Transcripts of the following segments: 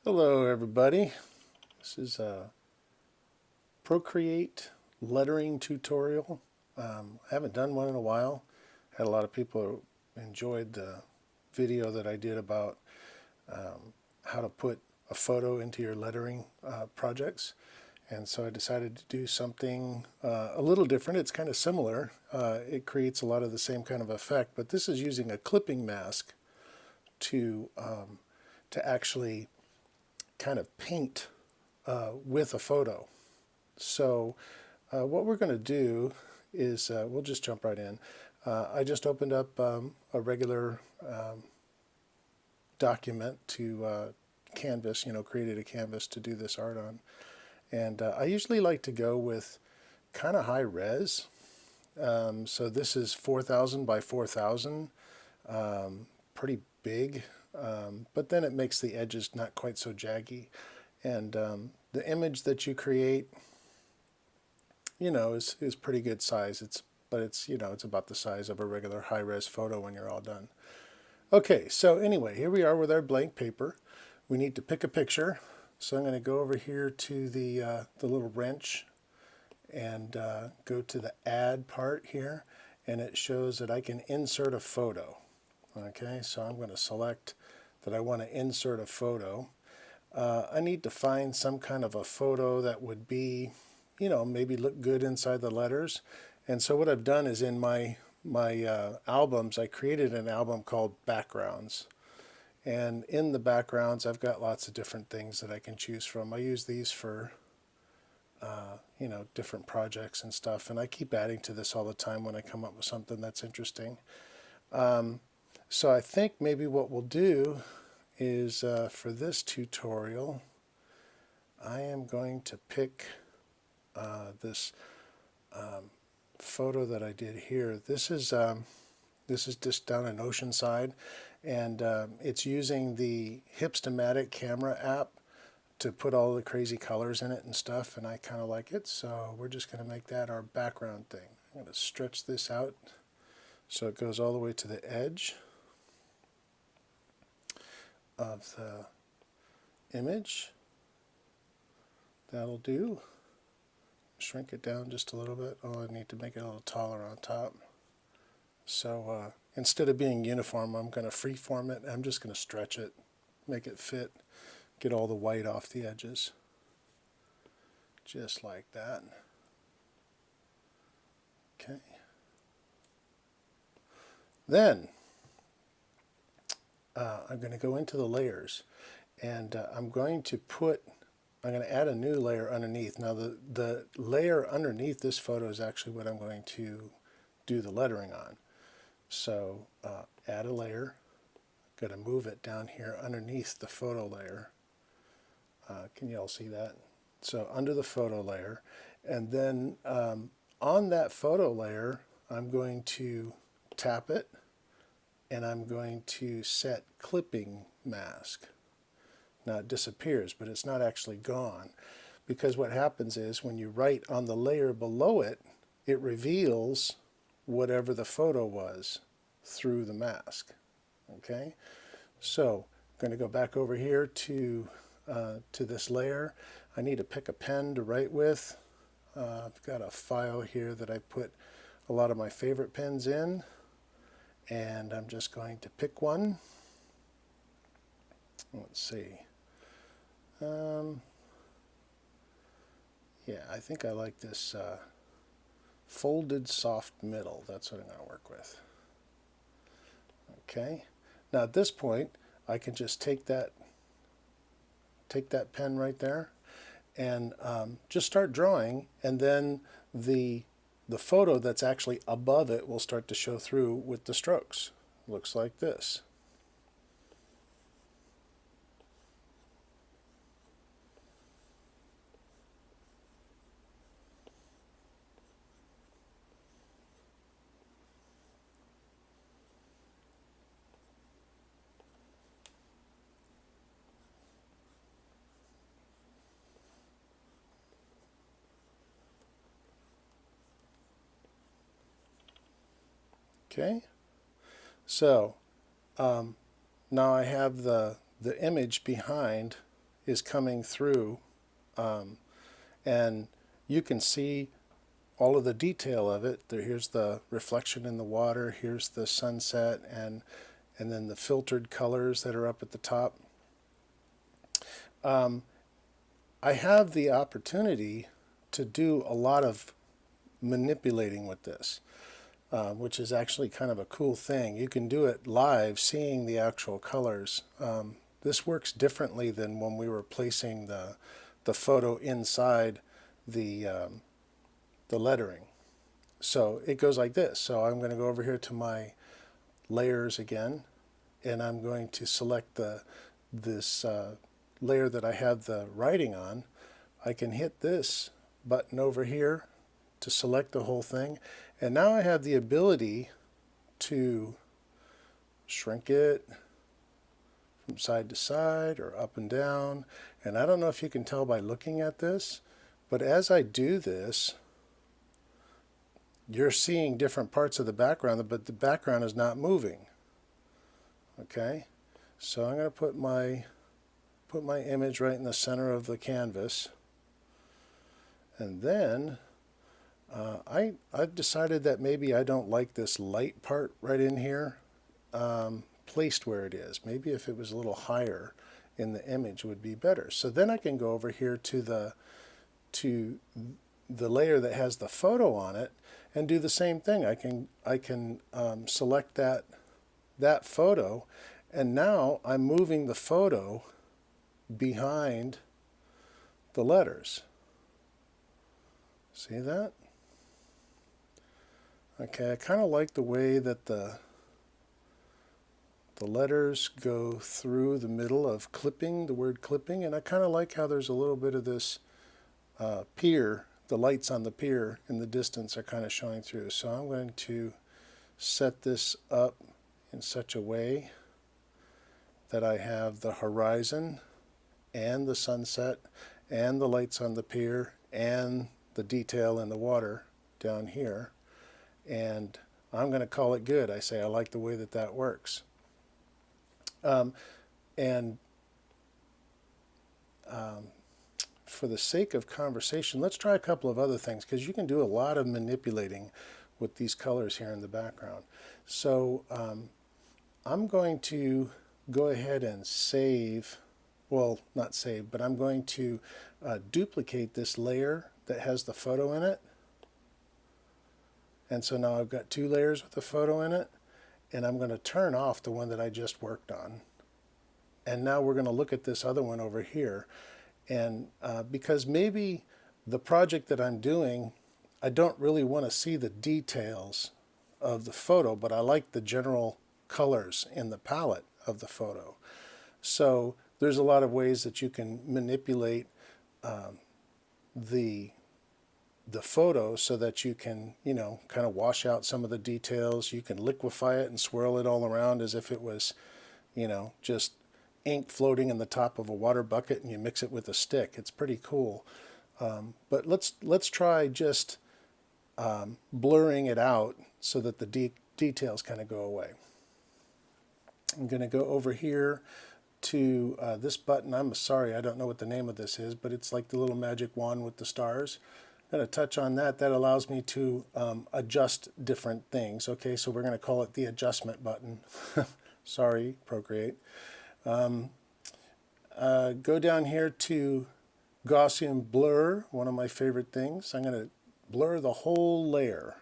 Hello everybody, this is a Procreate lettering tutorial. I haven't done one in a while. Had a lot of people who enjoyed the video that I did about how to put a photo into your lettering projects, and so I decided to do something a little different. It's kind of similar. It creates a lot of the same kind of effect, but this is using a clipping mask to actually kind of paint with a photo. So what we're going to do is we'll just jump right in. I just opened up a regular document to Canvas, created a canvas to do this art on. And I usually like to go with kind of high res. So this is 4,000 by 4,000, pretty big, but then it makes the edges not quite so jaggy. And the image that you create, is pretty good size. But it's about the size of a regular high-res photo when you're all done. Okay, so anyway, here we are with our blank paper. We need to pick a picture. So I'm going to go over here to the little wrench and go to the add part here, and it shows that I can insert a photo. Okay, so I'm going to select that I want to insert a photo. I need to find some kind of a photo that would be, maybe look good inside the letters. And so what I've done is in my albums, I created an album called Backgrounds. And in the backgrounds, I've got lots of different things that I can choose from. I use these for, different projects and stuff. And I keep adding to this all the time when I come up with something that's interesting. So I think maybe what we'll do is for this tutorial, I am going to pick this photo that I did here. This is just down in Oceanside, and it's using the Hipstamatic camera app to put all the crazy colors in it and stuff, and I kind of like it, so we're just going to make that our background thing. I'm going to stretch this out so it goes all the way to the edge of the image. That'll do. Shrink it down just a little bit. Oh, I need to make it a little taller on top. So instead of being uniform, I'm going to freeform it. I'm just going to stretch it, make it fit, get all the white off the edges. Just like that. Okay. Then I'm going to go into the layers, and I'm going to add a new layer underneath. Now the layer underneath this photo is actually what I'm going to do the lettering on. So add a layer, got to move it down here underneath the photo layer. Can you all see that? So under the photo layer, and then on that photo layer, I'm going to tap it, and I'm going to set clipping mask. Now it disappears, but it's not actually gone, because what happens is when you write on the layer below it, it reveals whatever the photo was through the mask. Okay, so I'm going to go back over here to this layer. I need to pick a pen to write with. I've got a file here that I put a lot of my favorite pens in, and I'm just going to pick one. Let's see. Yeah, I think I like this folded soft middle. That's what I'm going to work with. Okay. Now at this point, I can just take that pen right there and just start drawing, and then the photo that's actually above it will start to show through with the strokes. Looks like this. Okay, so now I have the image behind is coming through, and you can see all of the detail of it. Here's the reflection in the water, here's the sunset, and then the filtered colors that are up at the top. I have the opportunity to do a lot of manipulating with this, which is actually kind of a cool thing. You can do it live, seeing the actual colors. This works differently than when we were placing the photo inside the lettering. So it goes like this. So I'm going to go over here to my layers again, and I'm going to select this layer that I have the writing on. I can hit this button over here to select the whole thing, and now I have the ability to shrink it from side to side or up and down. And I don't know if you can tell by looking at this, but as I do this, you're seeing different parts of the background, but the background is not moving. Okay, so I'm going to put my image right in the center of the canvas, and then I've decided that maybe I don't like this light part right in here placed where it is. Maybe if it was a little higher in the image would be better. So then I can go over here to the layer that has the photo on it and do the same thing. I can select that photo, and now I'm moving the photo behind the letters. See that? Okay, I kind of like the way that the letters go through the middle of clipping, the word clipping, and I kind of like how there's a little bit of this pier, the lights on the pier in the distance are kind of showing through. So I'm going to set this up in such a way that I have the horizon and the sunset and the lights on the pier and the detail in the water down here. And I'm going to call it good. I say I like the way that works. For the sake of conversation, let's try a couple of other things, because you can do a lot of manipulating with these colors here in the background. So I'm going to go ahead and save, well, not save, but I'm going to duplicate this layer that has the photo in it. And so now I've got two layers with the photo in it, and I'm going to turn off the one that I just worked on. And now we're going to look at this other one over here. And because maybe the project that I'm doing, I don't really want to see the details of the photo, but I like the general colors in the palette of the photo. So there's a lot of ways that you can manipulate the photo so that you can, kind of wash out some of the details. You can liquefy it and swirl it all around as if it was, just ink floating in the top of a water bucket, and you mix it with a stick. It's pretty cool. But let's try just blurring it out so that the details kind of go away. I'm going to go over here to this button. I'm sorry, I don't know what the name of this is, but it's like the little magic wand with the stars. I'm going to touch on that. That allows me to adjust different things. Okay, so we're going to call it the adjustment button. Sorry, Procreate. Go down here to Gaussian blur, one of my favorite things. I'm going to blur the whole layer.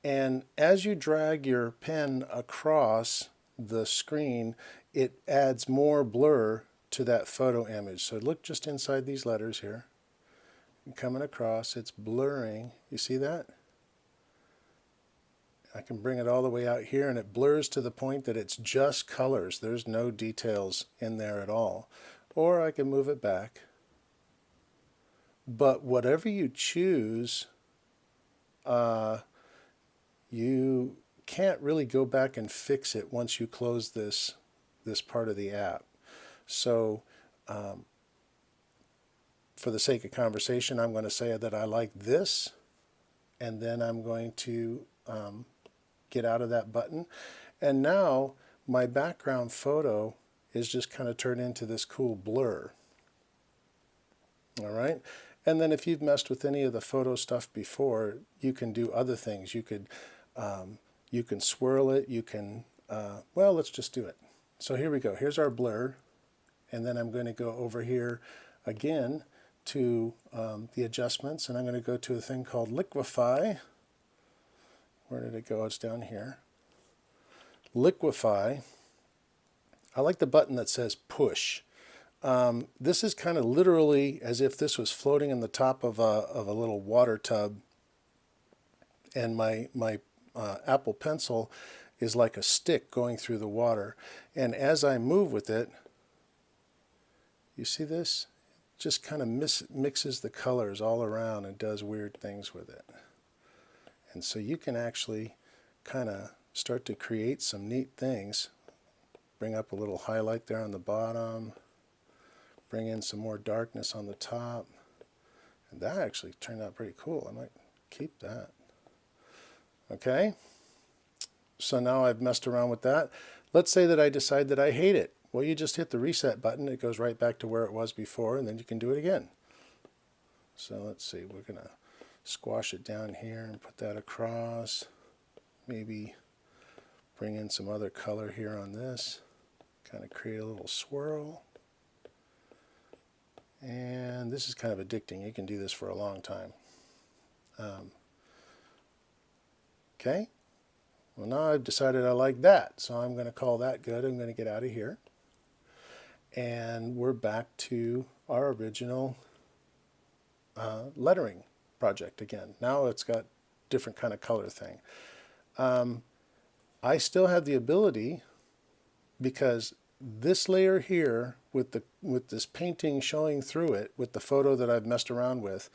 And as you drag your pen across the screen, it adds more blur to that photo image. So look just inside these letters here. Coming across, it's blurring. You see that? I can bring it all the way out here, and it blurs to the point that it's just colors. There's no details in there at all. Or I can move it back. But whatever you choose, you can't really go back and fix it once you close this part of the app. So for the sake of conversation, I'm going to say that I like this, and then I'm going to get out of that button. And now my background photo is just kind of turned into this cool blur. All right. And then if you've messed with any of the photo stuff before, you can do other things. You can swirl it. You can, well, let's just do it. So here we go. Here's our blur. And then I'm going to go over here again to the adjustments. And I'm going to go to a thing called liquify. Where did it go? It's down here. Liquify. I like the button that says push. This is kind of literally as if this was floating in the top of a little water tub, and my Apple Pencil is like a stick going through the water. And as I move with it, you see this? It just kind of mixes the colors all around and does weird things with it. And so you can actually kind of start to create some neat things. Bring up a little highlight there on the bottom. Bring in some more darkness on the top. And that actually turned out pretty cool. I might keep that. Okay. So now I've messed around with that. Let's say that I decide that I hate it. Well, you just hit the reset button. It goes right back to where it was before, and then you can do it again. So let's see. We're going to squash it down here and put that across. Maybe bring in some other color here on this. Kind of create a little swirl. And this is kind of addicting. You can do this for a long time. Okay. Well, now I've decided I like that. So I'm going to call that good. I'm going to get out of here. And we're back to our original lettering project again. Now it's got different kind of color thing. I still have the ability, because this layer here with this painting showing through it, with the photo that I've messed around with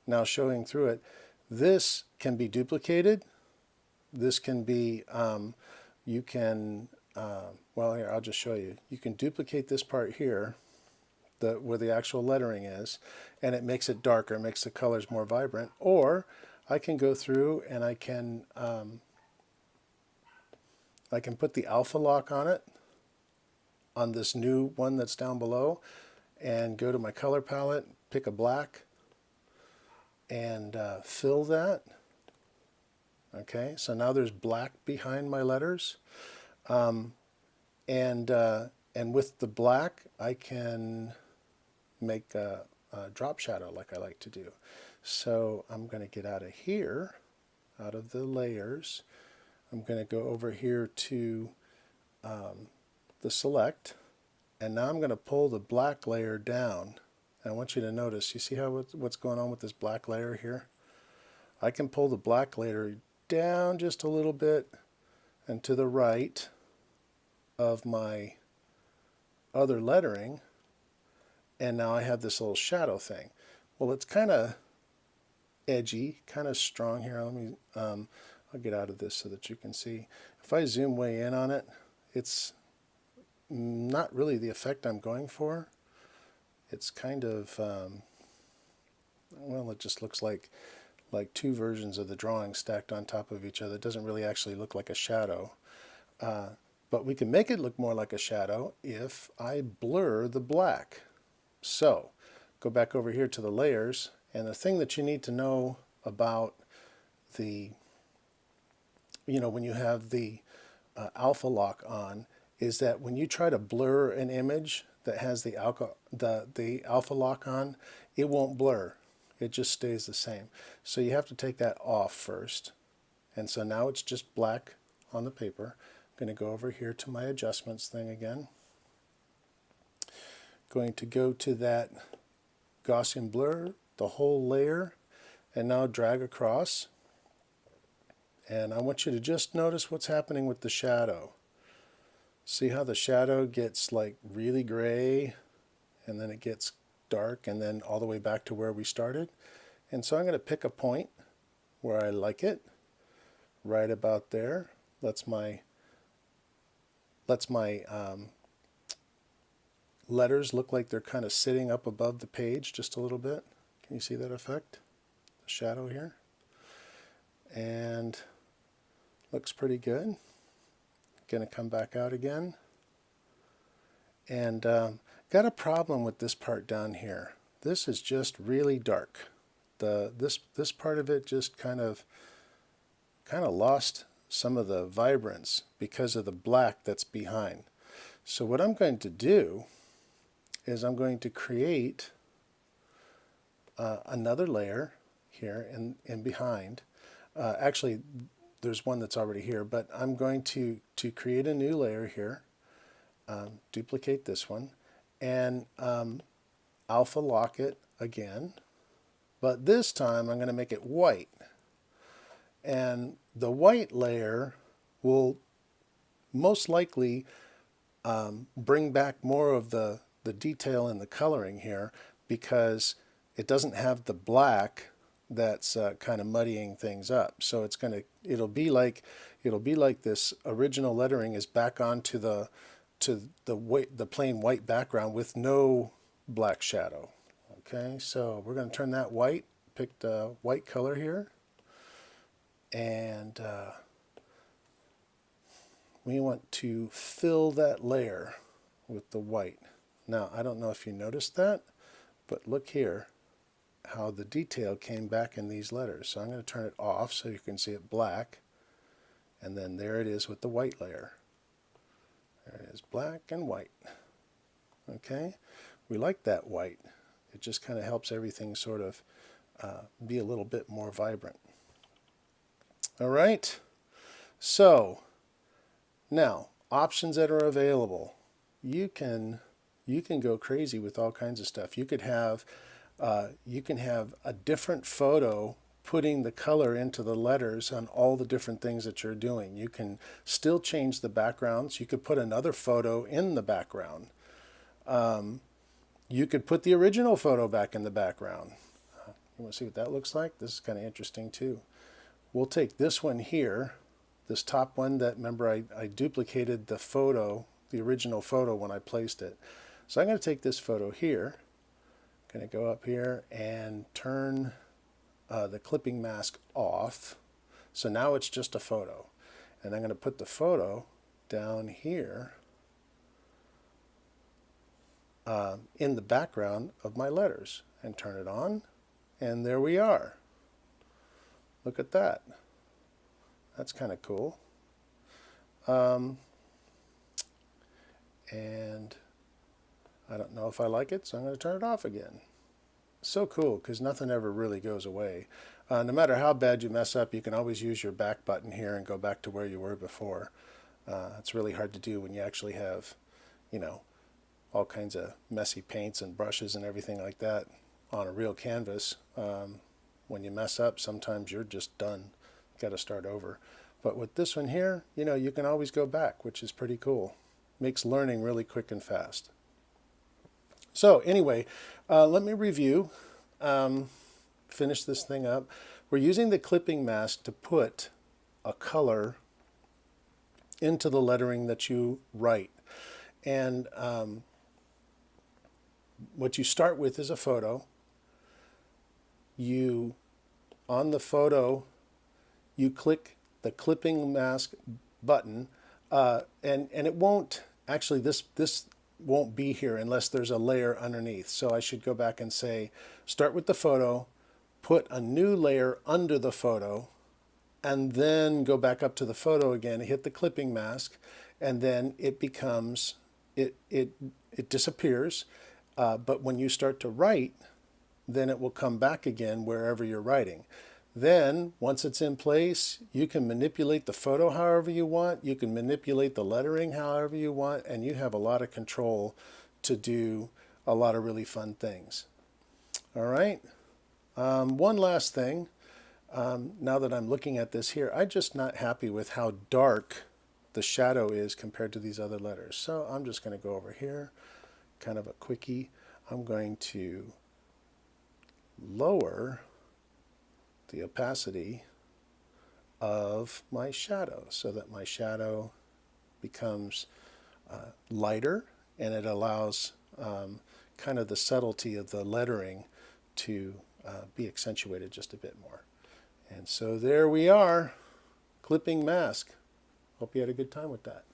now showing through it, this can be duplicated. This can be, you can, well, here, I'll just show you. You can duplicate this part here, where the actual lettering is, and it makes it darker, makes the colors more vibrant. Or I can go through and I can put the alpha lock on it, on this new one that's down below, and go to my color palette, pick a black, and fill that. Okay, so now there's black behind my letters, and with the black I can make a drop shadow like I like to do. So I'm going to get out of here, out of the layers. I'm going to go over here to the select, and now I'm going to pull the black layer down. And I want you to notice, you see how what's going on with this black layer here? I can pull the black layer down just a little bit and to the right of my other lettering, and now I have this little shadow thing. Well, it's kind of edgy, kind of strong here. Let me I'll get out of this so that you can see. If I zoom way in on it, it's not really the effect I'm going for. It's kind of well, it just looks like two versions of the drawing stacked on top of each other. It doesn't really actually look like a shadow. But we can make it look more like a shadow if I blur the black. So go back over here to the layers, and the thing that you need to know about the, when you have the alpha lock on, is that when you try to blur an image that has the alpha lock on, it won't blur. It just stays the same. So you have to take that off first. And so now it's just black on the paper. I'm going to go over here to my adjustments thing again. Going to go to that Gaussian blur, the whole layer, and now drag across. And I want you to just notice what's happening with the shadow. See how the shadow gets like really gray, and then it gets dark, and then all the way back to where we started. And so I'm going to pick a point where I like it, right about there. Lets my letters look like they're kind of sitting up above the page just a little bit. Can you see that effect? The shadow here. And looks pretty good. Going to come back out again. And got a problem with this part down here. this is just really dark. This part of it just kind of lost some of the vibrance because of the black that's behind. So what I'm going to do is I'm going to create another layer here and behind. Actually, there's one that's already here, but I'm going to create a new layer here, duplicate this one, and alpha lock it again. But this time I'm going to make it white. And the white layer will most likely bring back more of the detail in the coloring here, because it doesn't have the black that's kind of muddying things up. So it'll be like this original lettering is back onto the plain white background with no black shadow. Okay, so we're going to turn that white. Picked a white color here, and we want to fill that layer with the white. Now, I don't know if you noticed that, but look here how the detail came back in these letters. So I'm going to turn it off so you can see it black, and then there it is with the white layer. There it is, black and white. Okay, we like that white. It just kind of helps everything sort of be a little bit more vibrant. All right, so now options that are available. You can go crazy with all kinds of stuff. You can have a different photo putting the color into the letters on all the different things that you're doing. You can still change the backgrounds. You could put another photo in the background. You could put the original photo back in the background. You want to see what that looks like? This is kind of interesting too. We'll take this one here, this top one that, remember, I duplicated the photo, the original photo when I placed it. So I'm going to take this photo here, I'm going to go up here and turn the clipping mask off. So now it's just a photo. And I'm going to put the photo down here in the background of my letters and turn it on. And there we are. Look at that. That's kind of cool. And I don't know if I like it, so I'm going to turn it off again. So cool, because nothing ever really goes away. No matter how bad you mess up, you can always use your back button here and go back to where you were before. It's really hard to do when you actually have, all kinds of messy paints and brushes and everything like that on a real canvas. When you mess up, sometimes you're just done. You've got to start over. But with this one here, you can always go back, which is pretty cool. Makes learning really quick and fast. So anyway, let me review, finish this thing up. We're using the clipping mask to put a color into the lettering that you write. And what you start with is a photo. On the photo, you click the clipping mask button, and it won't, actually this won't be here unless there's a layer underneath. So I should go back and say, start with the photo, put a new layer under the photo, and then go back up to the photo again, hit the clipping mask, and then it becomes, it disappears. But when you start to write, then it will come back again wherever you're writing. Then, once it's in place, you can manipulate the photo however you want, you can manipulate the lettering however you want, and you have a lot of control to do a lot of really fun things. All right, one last thing. Now that I'm looking at this here, I'm just not happy with how dark the shadow is compared to these other letters. So I'm just going to go over here, kind of a quickie. I'm going to lower the opacity of my shadow so that my shadow becomes lighter, and it allows kind of the subtlety of the lettering to be accentuated just a bit more. And so there we are, clipping mask. Hope you had a good time with that.